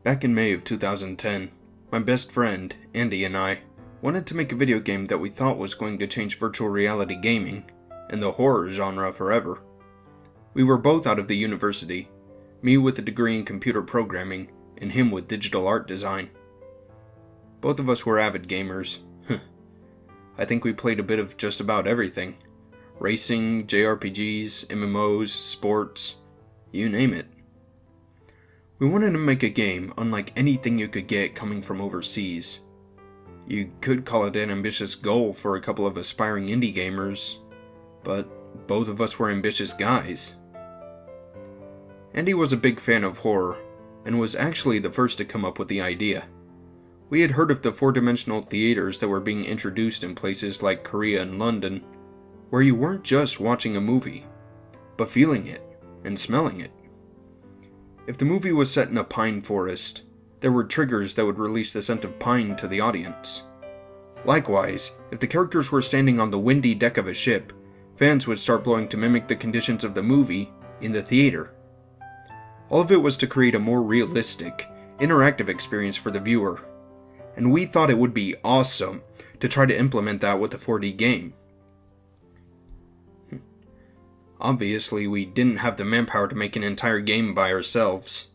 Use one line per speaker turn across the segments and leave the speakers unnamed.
Back in May of 2010, my best friend, Andy, and I wanted to make a video game that we thought was going to change virtual reality gaming and the horror genre forever. We were both out of the university, me with a degree in computer programming and him with digital art design. Both of us were avid gamers. I think we played a bit of just about everything. Racing, JRPGs, MMOs, sports, you name it. We wanted to make a game unlike anything you could get coming from overseas. You could call it an ambitious goal for a couple of aspiring indie gamers, but both of us were ambitious guys. Andy was a big fan of horror, and was actually the first to come up with the idea. We had heard of the four-dimensional theaters that were being introduced in places like Korea and London, where you weren't just watching a movie, but feeling it and smelling it. If the movie was set in a pine forest, there were triggers that would release the scent of pine to the audience. Likewise, if the characters were standing on the windy deck of a ship, fans would start blowing to mimic the conditions of the movie in the theater. All of it was to create a more realistic, interactive experience for the viewer, and we thought it would be awesome to try to implement that with a 4D game. Obviously, we didn't have the manpower to make an entire game by ourselves.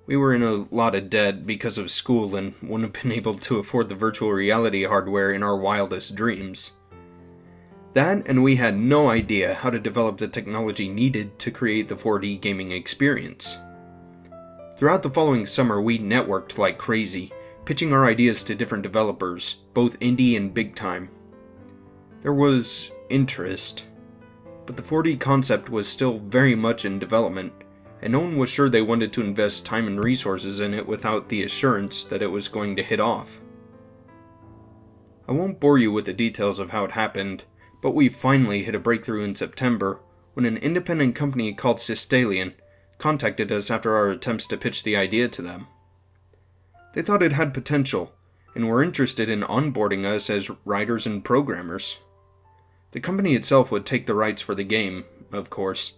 We were in a lot of debt because of school and wouldn't have been able to afford the virtual reality hardware in our wildest dreams. That, and we had no idea how to develop the technology needed to create the 4D gaming experience. Throughout the following summer, we networked like crazy, pitching our ideas to different developers, both indie and big time. There was interest, but the 4D concept was still very much in development, and no one was sure they wanted to invest time and resources in it without the assurance that it was going to hit off. I won't bore you with the details of how it happened, but we finally hit a breakthrough in September when an independent company called Systelien contacted us after our attempts to pitch the idea to them. They thought it had potential, and were interested in onboarding us as writers and programmers. The company itself would take the rights for the game, of course,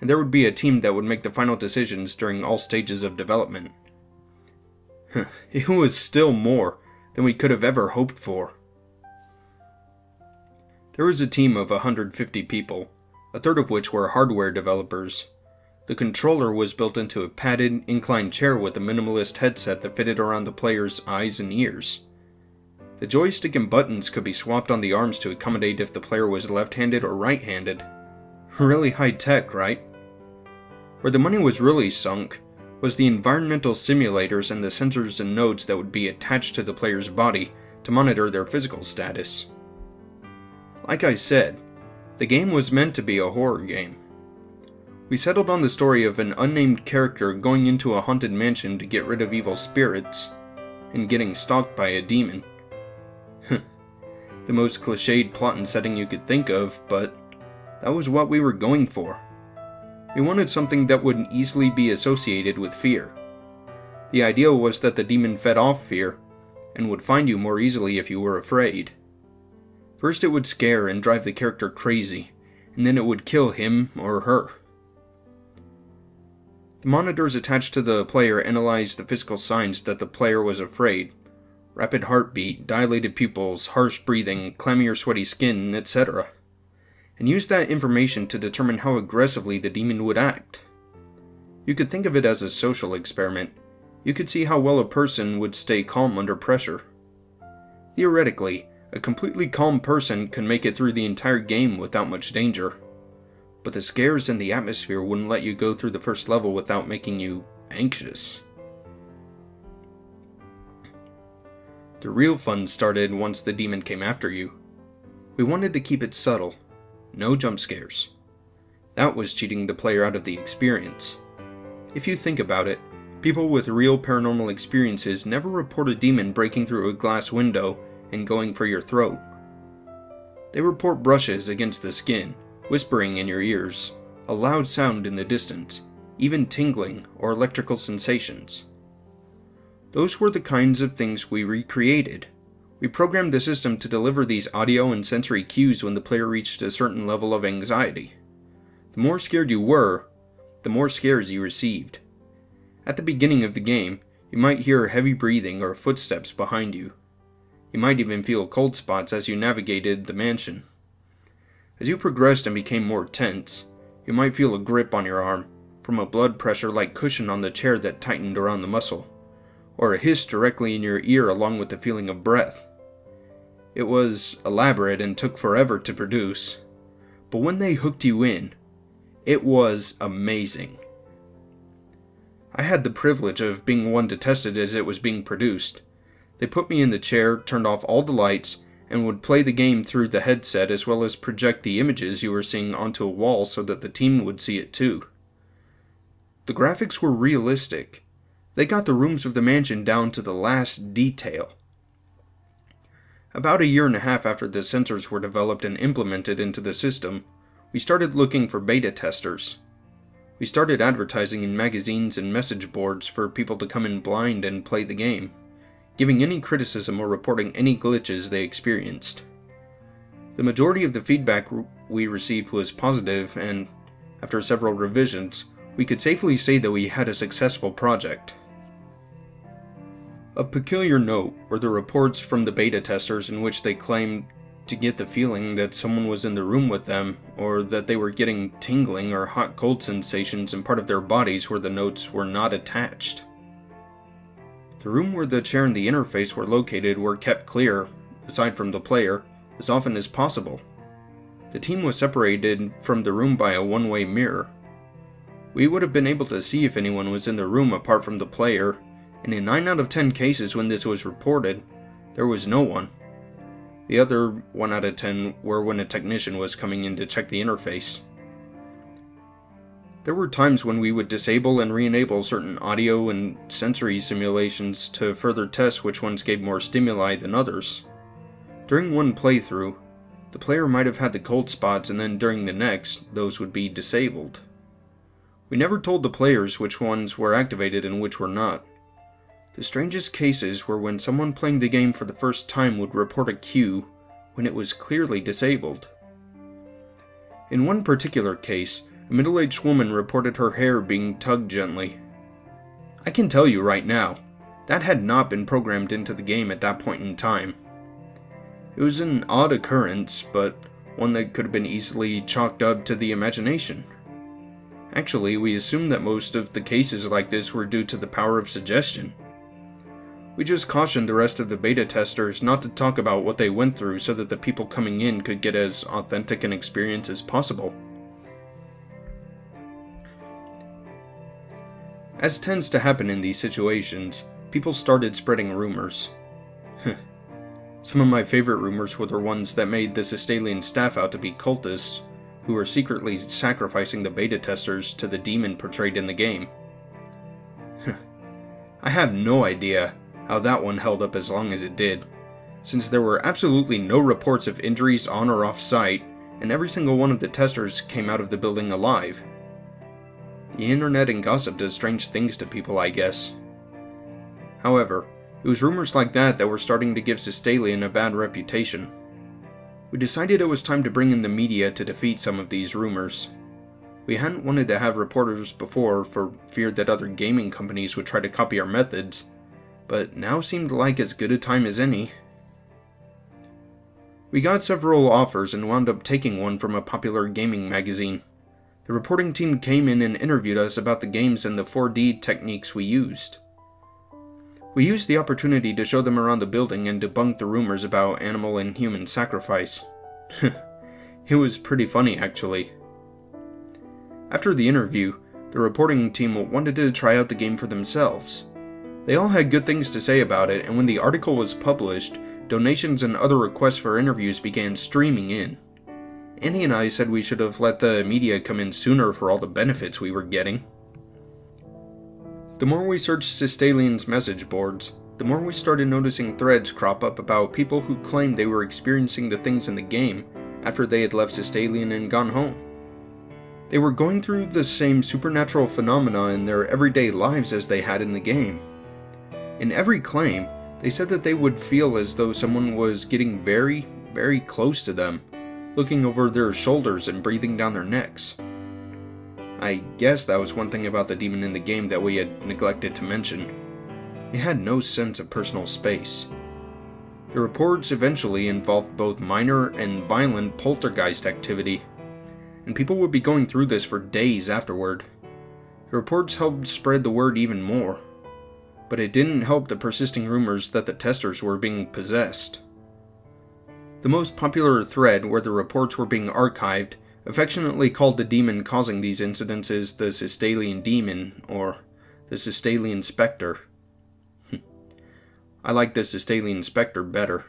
and there would be a team that would make the final decisions during all stages of development. It was still more than we could have ever hoped for. There was a team of 150 people, a third of which were hardware developers. The controller was built into a padded, inclined chair with a minimalist headset that fitted around the player's eyes and ears. The joystick and buttons could be swapped on the arms to accommodate if the player was left-handed or right-handed. Really high-tech, right? Where the money was really sunk was the environmental simulators and the sensors and nodes that would be attached to the player's body to monitor their physical status. Like I said, the game was meant to be a horror game. We settled on the story of an unnamed character going into a haunted mansion to get rid of evil spirits, and getting stalked by a demon. The most cliched plot and setting you could think of, but that was what we were going for. We wanted something that wouldn't easily be associated with fear. The idea was that the demon fed off fear, and would find you more easily if you were afraid. First it would scare and drive the character crazy, and then it would kill him or her. The monitors attached to the player analyzed the physical signs that the player was afraid. Rapid heartbeat, dilated pupils, harsh breathing, clammy or sweaty skin, etc. And used that information to determine how aggressively the demon would act. You could think of it as a social experiment. You could see how well a person would stay calm under pressure. Theoretically, a completely calm person could make it through the entire game without much danger. But the scares and the atmosphere wouldn't let you go through the first level without making you anxious. The real fun started once the demon came after you. We wanted to keep it subtle. No jump scares. That was cheating the player out of the experience. If you think about it, people with real paranormal experiences never report a demon breaking through a glass window and going for your throat. They report brushes against the skin, whispering in your ears, a loud sound in the distance, even tingling or electrical sensations. Those were the kinds of things we recreated. We programmed the system to deliver these audio and sensory cues when the player reached a certain level of anxiety. The more scared you were, the more scares you received. At the beginning of the game, You might hear heavy breathing or footsteps behind you. You might even feel cold spots as you navigated the mansion. As you progressed and became more tense, you might feel a grip on your arm, from a blood pressure-like cushion on the chair that tightened around the muscle, or a hiss directly in your ear along with the feeling of breath. It was elaborate and took forever to produce, but when they hooked you in, it was amazing. I had the privilege of being one to test it as it was being produced. They put me in the chair, turned off all the lights, and would play the game through the headset as well as project the images you were seeing onto a wall so that the team would see it too. The graphics were realistic. They got the rooms of the mansion down to the last detail. About a year and a half after the sensors were developed and implemented into the system, we started looking for beta testers. We started advertising in magazines and message boards for people to come in blind and play the game, giving any criticism or reporting any glitches they experienced. The majority of the feedback we received was positive, and after several revisions, we could safely say that we had a successful project. Of peculiar note were the reports from the beta testers in which they claimed to get the feeling that someone was in the room with them, or that they were getting tingling or hot-cold sensations in part of their bodies where the notes were not attached. The room where the chair and the interface were located were kept clear, aside from the player, as often as possible. The team was separated from the room by a one-way mirror. We would have been able to see if anyone was in the room apart from the player, and in 9 out of 10 cases when this was reported, there was no one. The other 1 out of 10 were when a technician was coming in to check the interface. There were times when we would disable and re-enable certain audio and sensory simulations to further test which ones gave more stimuli than others. During one playthrough, the player might have had the cold spots, and then during the next, those would be disabled. We never told the players which ones were activated and which were not. The strangest cases were when someone playing the game for the first time would report a cue when it was clearly disabled. In one particular case, a middle-aged woman reported her hair being tugged gently. I can tell you right now, that had not been programmed into the game at that point in time. It was an odd occurrence, but one that could have been easily chalked up to the imagination. Actually, we assumed that most of the cases like this were due to the power of suggestion. We just cautioned the rest of the beta testers not to talk about what they went through so that the people coming in could get as authentic an experience as possible. As tends to happen in these situations, people started spreading rumors. Some of my favorite rumors were the ones that made the Systelien staff out to be cultists, who were secretly sacrificing the beta testers to the demon portrayed in the game. I have no idea how that one held up as long as it did, since there were absolutely no reports of injuries on or off site, and every single one of the testers came out of the building alive. The internet and gossip does strange things to people, I guess. However, it was rumors like that that were starting to give Systelien a bad reputation. We decided it was time to bring in the media to defeat some of these rumors. We hadn't wanted to have reporters before for fear that other gaming companies would try to copy our methods, but now seemed like as good a time as any. We got several offers and wound up taking one from a popular gaming magazine. The reporting team came in and interviewed us about the games and the 4D techniques we used. We used the opportunity to show them around the building and debunk the rumors about animal and human sacrifice. It was pretty funny, actually. After the interview, the reporting team wanted to try out the game for themselves. They all had good things to say about it, and when the article was published, donations and other requests for interviews began streaming in. Andy and I said we should have let the media come in sooner for all the benefits we were getting. The more we searched Systelien's message boards, the more we started noticing threads crop up about people who claimed they were experiencing the things in the game after they had left Systelien and gone home. They were going through the same supernatural phenomena in their everyday lives as they had in the game. In every claim, they said that they would feel as though someone was getting very, very close to them, looking over their shoulders and breathing down their necks. I guess that was one thing about the demon in the game that we had neglected to mention. It had no sense of personal space. The reports eventually involved both minor and violent poltergeist activity, and people would be going through this for days afterward. The reports helped spread the word even more, but it didn't help the persisting rumors that the testers were being possessed. The most popular thread where the reports were being archived affectionately called the demon causing these incidences the Systelien demon, or the Systelien Specter. I like the Systelien Specter better.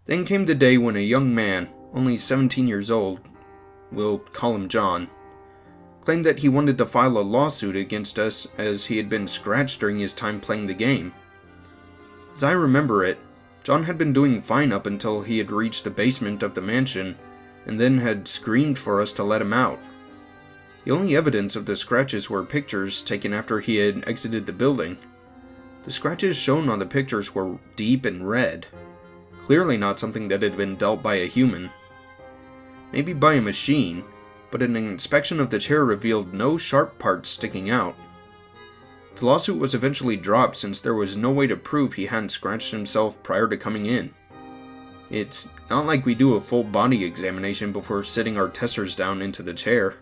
Then came the day when a young man, only 17 years old, we'll call him John, claimed that he wanted to file a lawsuit against us as he had been scratched during his time playing the game. As I remember it, John had been doing fine up until he had reached the basement of the mansion, and then had screamed for us to let him out. The only evidence of the scratches were pictures taken after he had exited the building. The scratches shown on the pictures were deep and red, clearly not something that had been dealt by a human. Maybe by a machine, but an inspection of the chair revealed no sharp parts sticking out. The lawsuit was eventually dropped since there was no way to prove he hadn't scratched himself prior to coming in. It's not like we do a full body examination before sitting our testers down into the chair.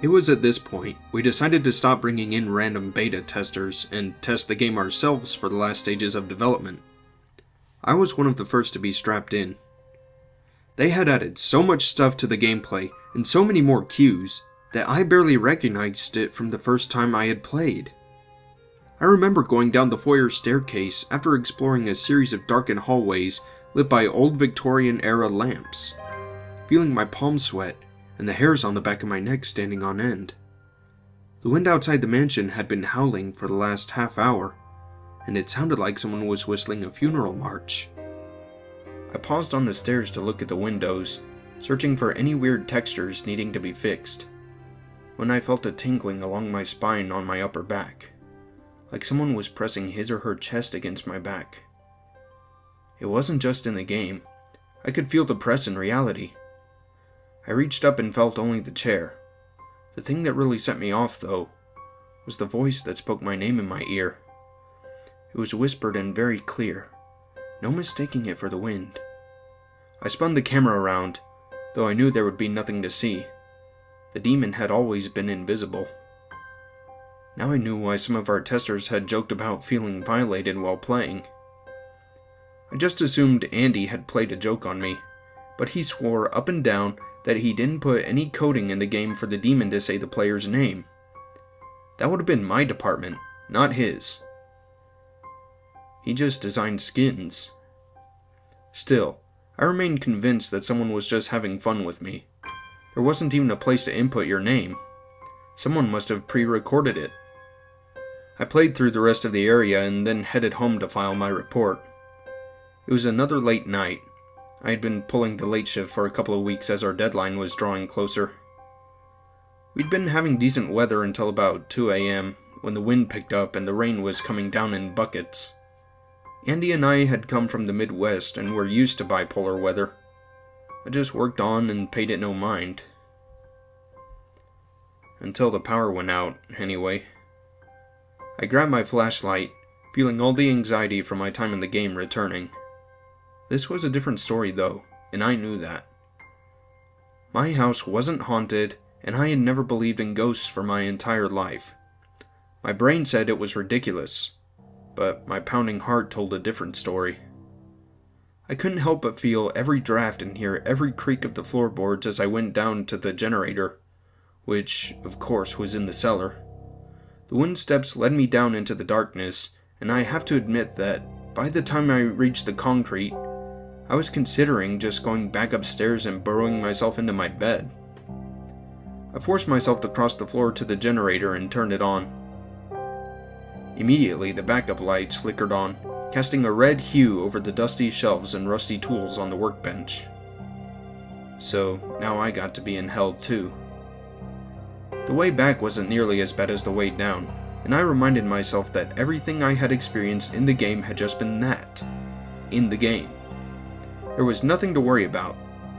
It was at this point we decided to stop bringing in random beta testers and test the game ourselves for the last stages of development. I was one of the first to be strapped in. They had added so much stuff to the gameplay and so many more cues that I barely recognized it from the first time I had played. I remember going down the foyer staircase after exploring a series of darkened hallways lit by old Victorian-era lamps, feeling my palms sweat and the hairs on the back of my neck standing on end. The wind outside the mansion had been howling for the last half hour, and it sounded like someone was whistling a funeral march. I paused on the stairs to look at the windows, searching for any weird textures needing to be fixed, when I felt a tingling along my spine on my upper back, like someone was pressing his or her chest against my back. It wasn't just in the game. I could feel the press in reality. I reached up and felt only the chair. The thing that really set me off, though, was the voice that spoke my name in my ear. It was whispered and very clear, no mistaking it for the wind. I spun the camera around, though I knew there would be nothing to see. The demon had always been invisible. Now I knew why some of our testers had joked about feeling violated while playing. I just assumed Andy had played a joke on me, but he swore up and down that he didn't put any coding in the game for the demon to say the player's name. That would have been my department, not his. He just designed skins. Still, I remained convinced that someone was just having fun with me. There wasn't even a place to input your name. Someone must have pre-recorded it. I played through the rest of the area and then headed home to file my report. It was another late night. I had been pulling the late shift for a couple of weeks as our deadline was drawing closer. We'd been having decent weather until about 2 a.m. when the wind picked up and the rain was coming down in buckets. Andy and I had come from the Midwest and were used to bipolar weather. I just worked on and paid it no mind. Until the power went out, anyway. I grabbed my flashlight, feeling all the anxiety from my time in the game returning. This was a different story though, and I knew that. My house wasn't haunted, and I had never believed in ghosts for my entire life. My brain said it was ridiculous, but my pounding heart told a different story. I couldn't help but feel every draft and hear every creak of the floorboards as I went down to the generator, which, of course, was in the cellar. The wooden steps led me down into the darkness, and I have to admit that by the time I reached the concrete, I was considering just going back upstairs and burrowing myself into my bed. I forced myself to cross the floor to the generator and turned it on. Immediately, the backup lights flickered on, casting a red hue over the dusty shelves and rusty tools on the workbench. So, now I got to be in hell too. The way back wasn't nearly as bad as the way down, and I reminded myself that everything I had experienced in the game had just been that. In the game. There was nothing to worry about.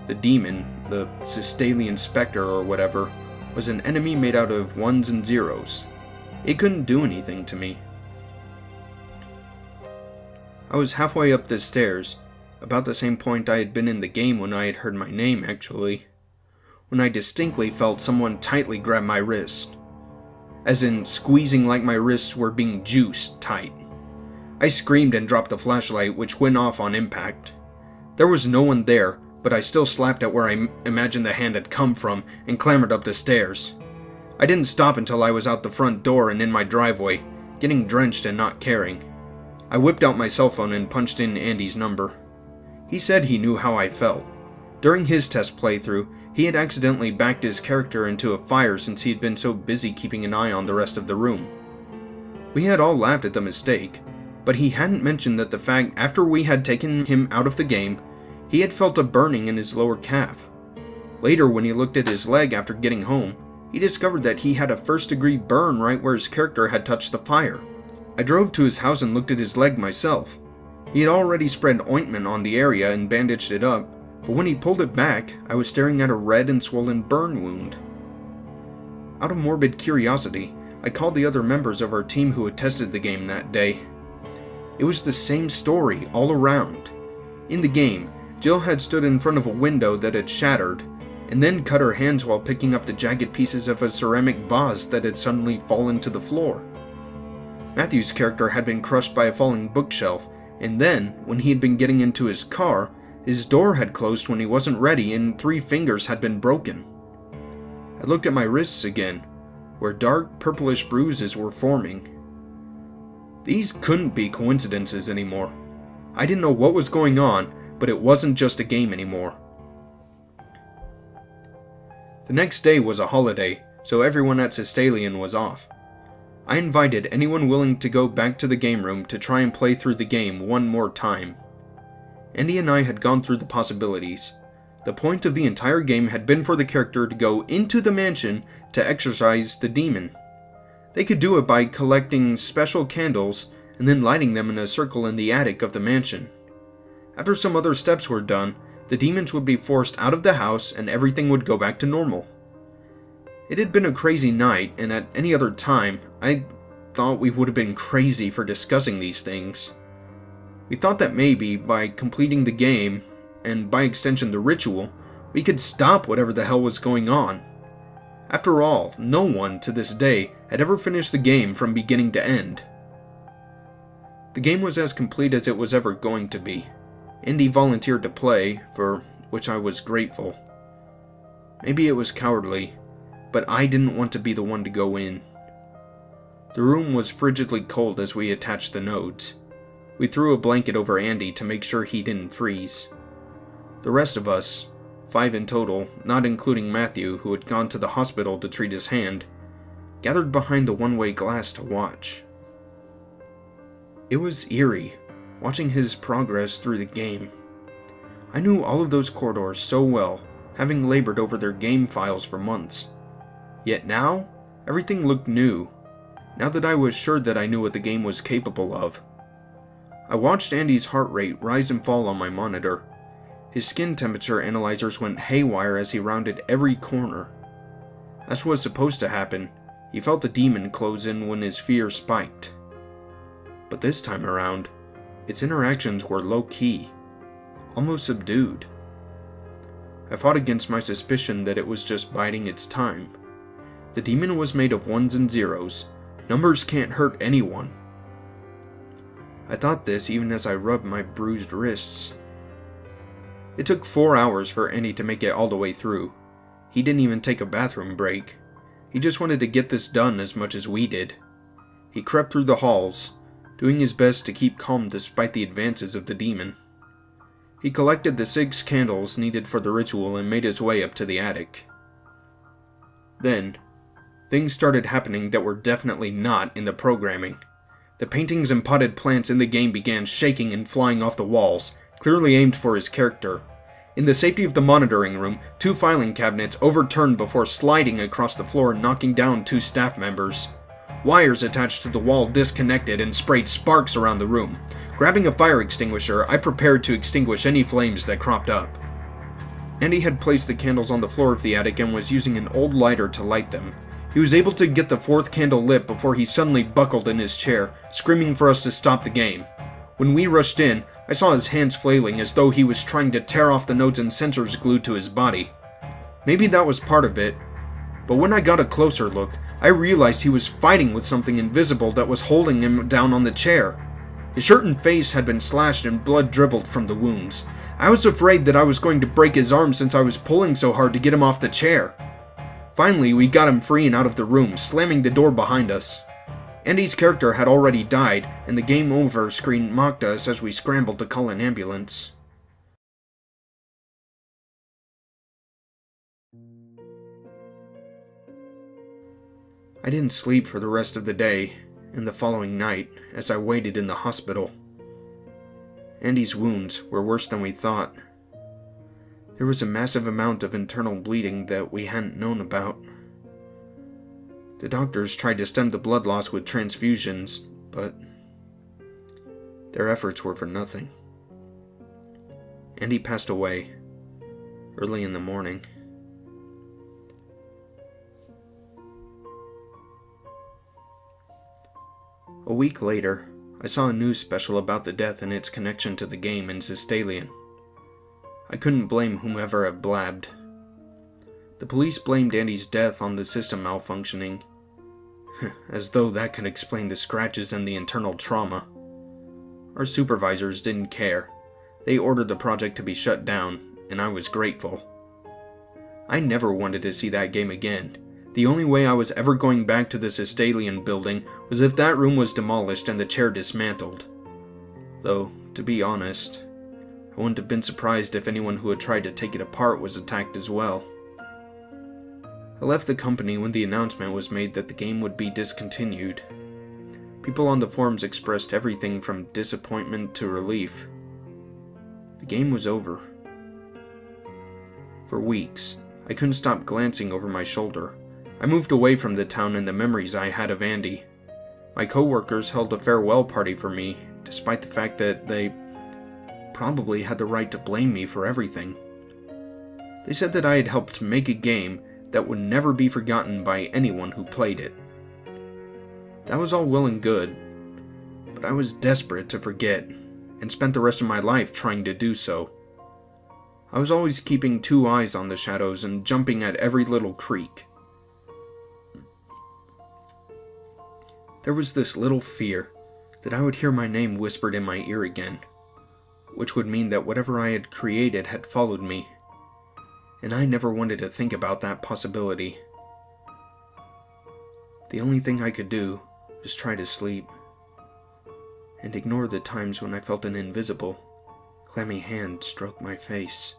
The demon, the Systelien Specter or whatever, was an enemy made out of ones and zeros. it couldn't do anything to me. I was halfway up the stairs, about the same point I had been in the game when I had heard my name, actually, when I distinctly felt someone tightly grab my wrist. As in, squeezing like my wrists were being juiced tight. I screamed and dropped the flashlight, which went off on impact. There was no one there, but I still slapped at where I imagined the hand had come from and clambered up the stairs. I didn't stop until I was out the front door and in my driveway, getting drenched and not caring. I whipped out my cell phone and punched in Andy's number. He said he knew how I felt. During his test playthrough, he had accidentally backed his character into a fire since he had been so busy keeping an eye on the rest of the room. We had all laughed at the mistake, but he hadn't mentioned that the fact after we had taken him out of the game, he had felt a burning in his lower calf. Later, when he looked at his leg after getting home, he discovered that he had a first-degree burn right where his character had touched the fire. I drove to his house and looked at his leg myself. He had already spread ointment on the area and bandaged it up, but when he pulled it back, I was staring at a red and swollen burn wound. Out of morbid curiosity, I called the other members of our team who had tested the game that day. It was the same story all around. In the game, Jill had stood in front of a window that had shattered, and then cut her hands while picking up the jagged pieces of a ceramic vase that had suddenly fallen to the floor. Matthew's character had been crushed by a falling bookshelf, and then, when he had been getting into his car, his door had closed when he wasn't ready and 3 fingers had been broken. I looked at my wrists again, where dark purplish bruises were forming. These couldn't be coincidences anymore. I didn't know what was going on, but it wasn't just a game anymore. The next day was a holiday, so everyone at Systelien was off. I invited anyone willing to go back to the game room to try and play through the game one more time. Andy and I had gone through the possibilities. The point of the entire game had been for the character to go into the mansion to exorcise the demon. They could do it by collecting special candles and then lighting them in a circle in the attic of the mansion. After some other steps were done, the demons would be forced out of the house and everything would go back to normal. It had been a crazy night, and at any other time, I thought we would have been crazy for discussing these things. We thought that maybe, by completing the game, and by extension the ritual, we could stop whatever the hell was going on. After all, no one, to this day, had ever finished the game from beginning to end. The game was as complete as it was ever going to be. Andy volunteered to play, for which I was grateful. Maybe it was cowardly, but I didn't want to be the one to go in. The room was frigidly cold as we attached the nodes. We threw a blanket over Andy to make sure he didn't freeze. The rest of us, 5 in total, not including Matthew, who had gone to the hospital to treat his hand, gathered behind the one-way glass to watch. It was eerie, watching his progress through the game. I knew all of those corridors so well, having labored over their game files for months. Yet now, everything looked new, now that I was sure that I knew what the game was capable of. I watched Andy's heart rate rise and fall on my monitor. His skin temperature analyzers went haywire as he rounded every corner. As was supposed to happen, he felt the demon close in when his fear spiked. But this time around, its interactions were low-key, almost subdued. I fought against my suspicion that it was just biding its time. The demon was made of ones and zeros. Numbers can't hurt anyone. I thought this even as I rubbed my bruised wrists. It took 4 hours for Andy to make it all the way through. He didn't even take a bathroom break. He just wanted to get this done as much as we did. He crept through the halls, doing his best to keep calm despite the advances of the demon. He collected the 6 candles needed for the ritual and made his way up to the attic. Then, things started happening that were definitely not in the programming. The paintings and potted plants in the game began shaking and flying off the walls, clearly aimed for his character. In the safety of the monitoring room, 2 filing cabinets overturned before sliding across the floor and knocking down 2 staff members. Wires attached to the wall disconnected and sprayed sparks around the room. Grabbing a fire extinguisher, I prepared to extinguish any flames that cropped up. Andy had placed the candles on the floor of the attic and was using an old lighter to light them. He was able to get the fourth candle lit before he suddenly buckled in his chair, screaming for us to stop the game. When we rushed in, I saw his hands flailing as though he was trying to tear off the nodes and sensors glued to his body. Maybe that was part of it, but when I got a closer look, I realized he was fighting with something invisible that was holding him down on the chair. His shirt and face had been slashed and blood dribbled from the wounds. I was afraid that I was going to break his arm since I was pulling so hard to get him off the chair. Finally, we got him free and out of the room, slamming the door behind us. Andy's character had already died, and the game over screen mocked us as we scrambled to call an ambulance. I didn't sleep for the rest of the day and the following night as I waited in the hospital. Andy's wounds were worse than we thought. There was a massive amount of internal bleeding that we hadn't known about. The doctors tried to stem the blood loss with transfusions, but their efforts were for nothing. Andy passed away early in the morning. A week later, I saw a news special about the death and its connection to the game in Systelien. I couldn't blame whomever had blabbed. The police blamed Andy's death on the system malfunctioning, as though that could explain the scratches and the internal trauma. Our supervisors didn't care. They ordered the project to be shut down, and I was grateful. I never wanted to see that game again. The only way I was ever going back to the Systelien building was if that room was demolished and the chair dismantled. Though, to be honest, I wouldn't have been surprised if anyone who had tried to take it apart was attacked as well. I left the company when the announcement was made that the game would be discontinued. People on the forums expressed everything from disappointment to relief. The game was over. For weeks, I couldn't stop glancing over my shoulder. I moved away from the town and the memories I had of Andy. My coworkers held a farewell party for me, despite the fact that they probably had the right to blame me for everything. They said that I had helped make a game that would never be forgotten by anyone who played it. That was all well and good, but I was desperate to forget, and spent the rest of my life trying to do so. I was always keeping two eyes on the shadows and jumping at every little creak. There was this little fear that I would hear my name whispered in my ear again, which would mean that whatever I had created had followed me, and I never wanted to think about that possibility. The only thing I could do was try to sleep, and ignore the times when I felt an invisible, clammy hand stroke my face.